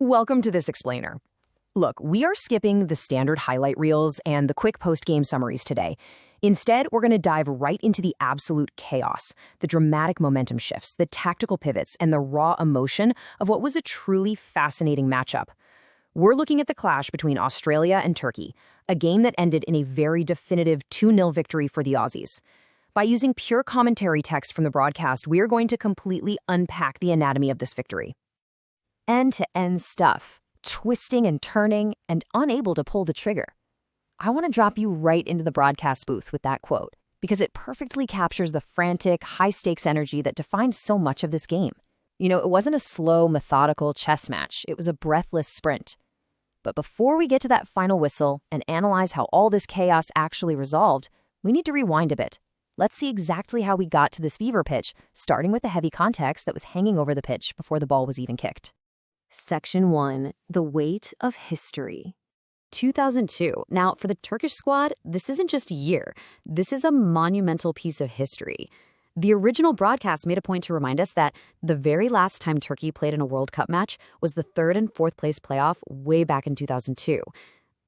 Welcome to this explainer. Look, we are skipping the standard highlight reels and the quick post-game summaries today. Instead, we're going to dive right into the absolute chaos, the dramatic momentum shifts, the tactical pivots, and the raw emotion of what was a truly fascinating matchup. We're looking at the clash between Australia and Turkey, a game that ended in a very definitive 2-0 victory for the Aussies. By using pure commentary text from the broadcast, we are going to completely unpack the anatomy of this victory. End-to-end stuff, twisting and turning, and unable to pull the trigger. I want to drop you right into the broadcast booth with that quote, because it perfectly captures the frantic, high-stakes energy that defines so much of this game. It wasn't a slow, methodical chess match. It was a breathless sprint. But before we get to that final whistle and analyze how all this chaos actually resolved, we need to rewind a bit. Let's see exactly how we got to this fever pitch, starting with the heavy context that was hanging over the pitch before the ball was even kicked. Section 1. The Weight of History. 2002. Now, for the Turkish squad, this isn't just a year. This is a monumental piece of history. The original broadcast made a point to remind us that the very last time Turkey played in a World Cup match was the 3rd and 4th place playoff way back in 2002.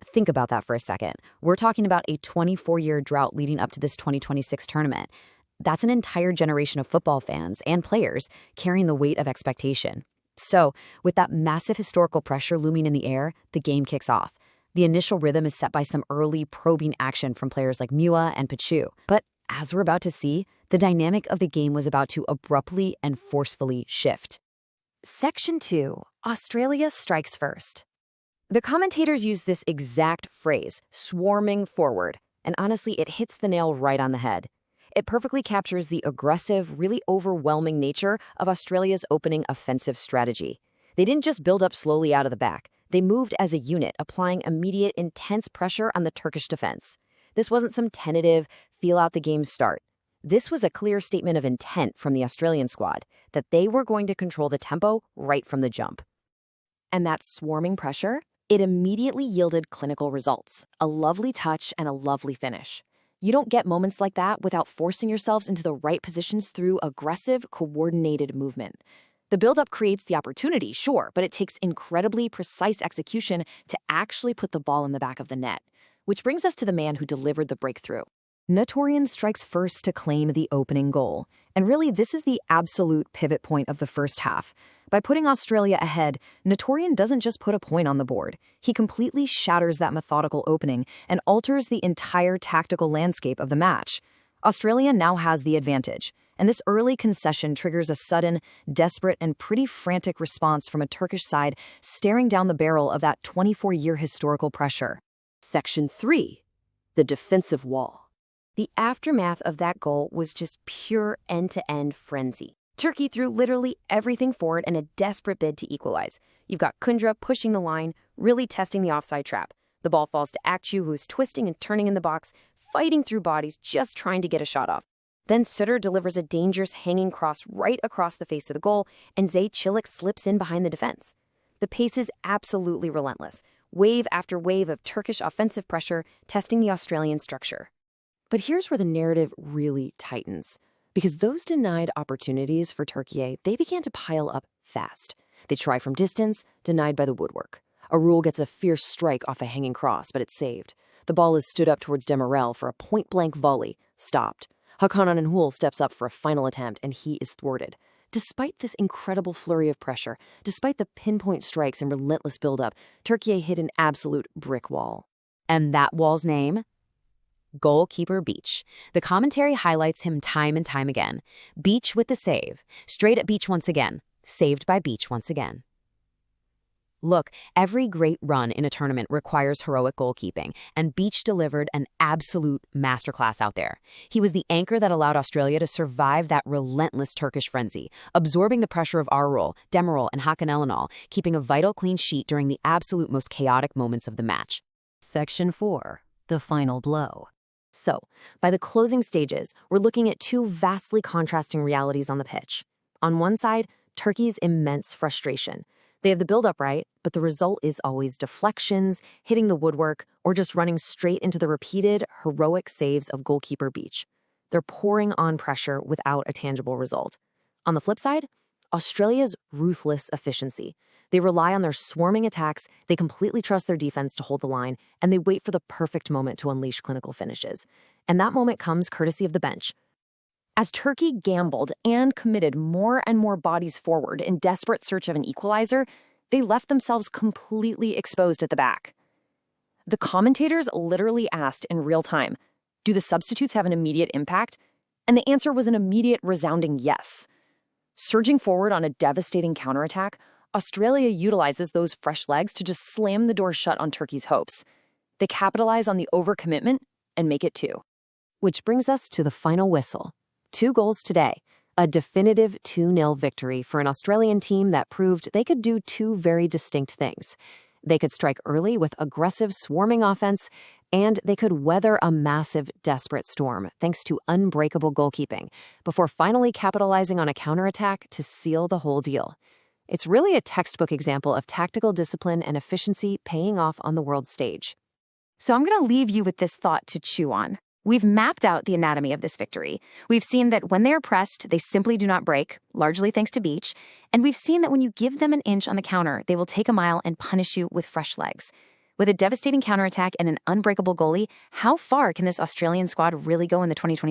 Think about that for a second. We're talking about a 24-year drought leading up to this 2026 tournament. That's an entire generation of football fans and players carrying the weight of expectation. So, with that massive historical pressure looming in the air, the game kicks off. The initial rhythm is set by some early probing action from players like Mua and Pachu. But as we're about to see, the dynamic of the game was about to abruptly and forcefully shift. Section 2. Australia strikes first. The commentators use this exact phrase, swarming forward, and honestly, it hits the nail right on the head. It perfectly captures the aggressive, really overwhelming nature of Australia's opening offensive strategy. They didn't just build up slowly out of the back. They moved as a unit, applying immediate, intense pressure on the Turkish defense. This wasn't some tentative, feel-out-the-game start. This was a clear statement of intent from the Australian squad, that they were going to control the tempo right from the jump. And that swarming pressure, it immediately yielded clinical results, a lovely touch and a lovely finish. You don't get moments like that without forcing yourselves into the right positions through aggressive, coordinated movement. The build-up creates the opportunity, sure, but it takes incredibly precise execution to actually put the ball in the back of the net. Which brings us to the man who delivered the breakthrough. Ntorian strikes first to claim the opening goal. And really, this is the absolute pivot point of the first half. By putting Australia ahead, Ntorian doesn't just put a point on the board. He completely shatters that methodical opening and alters the entire tactical landscape of the match. Australia now has the advantage, and this early concession triggers a sudden, desperate, and pretty frantic response from a Turkish side staring down the barrel of that 24-year historical pressure. Section 3. The defensive wall. The aftermath of that goal was just pure end-to-end frenzy. Turkey threw literally everything forward in a desperate bid to equalize. You've got Kundra pushing the line, really testing the offside trap. The ball falls to Akçu, who's twisting and turning in the box, fighting through bodies, just trying to get a shot off. Then Sutter delivers a dangerous hanging cross right across the face of the goal, and Zay Çelik slips in behind the defense. The pace is absolutely relentless. Wave after wave of Turkish offensive pressure testing the Australian structure. But here's where the narrative really tightens. Because those denied opportunities for Türkiye, they began to pile up fast. They try from distance, denied by the woodwork. Arul gets a fierce strike off a hanging cross, but it's saved. The ball is stood up towards Demirel for a point-blank volley, stopped. Hakan Ananhul steps up for a final attempt, and he is thwarted. Despite this incredible flurry of pressure, despite the pinpoint strikes and relentless buildup, Türkiye hit an absolute brick wall. And that wall's name? Goalkeeper Beach. The commentary highlights him time and time again. Beach with the save. Straight at Beach once again. Saved by Beach once again. Look, every great run in a tournament requires heroic goalkeeping, and Beach delivered an absolute masterclass out there. He was the anchor that allowed Australia to survive that relentless Turkish frenzy, absorbing the pressure of Arul, Demirel, and Hakan Elnal, keeping a vital clean sheet during the absolute most chaotic moments of the match. Section 4. The final blow. So, by the closing stages, we're looking at two vastly contrasting realities on the pitch. On one side, Turkey's immense frustration. They have the build-up right, but the result is always deflections, hitting the woodwork, or just running straight into the repeated, heroic saves of goalkeeper Beach. They're pouring on pressure without a tangible result. On the flip side, Australia's ruthless efficiency. They rely on their swarming attacks, they completely trust their defense to hold the line, and they wait for the perfect moment to unleash clinical finishes. And that moment comes courtesy of the bench. As Turkey gambled and committed more and more bodies forward in desperate search of an equalizer, they left themselves completely exposed at the back. The commentators literally asked in real time, do the substitutes have an immediate impact? And the answer was an immediate, resounding yes. Surging forward on a devastating counterattack, Australia utilizes those fresh legs to just slam the door shut on Turkey's hopes. They capitalize on the overcommitment and make it 2. Which brings us to the final whistle. 2 goals today, a definitive 2-0 victory for an Australian team that proved they could do 2 very distinct things. They could strike early with aggressive, swarming offense, and they could weather a massive, desperate storm thanks to unbreakable goalkeeping, before finally capitalizing on a counterattack to seal the whole deal. It's really a textbook example of tactical discipline and efficiency paying off on the world stage. So I'm going to leave you with this thought to chew on. We've mapped out the anatomy of this victory. We've seen that when they are pressed, they simply do not break, largely thanks to Beach. And we've seen that when you give them an inch on the counter, they will take a mile and punish you with fresh legs. With a devastating counterattack and an unbreakable goalie, how far can this Australian squad really go in the 2026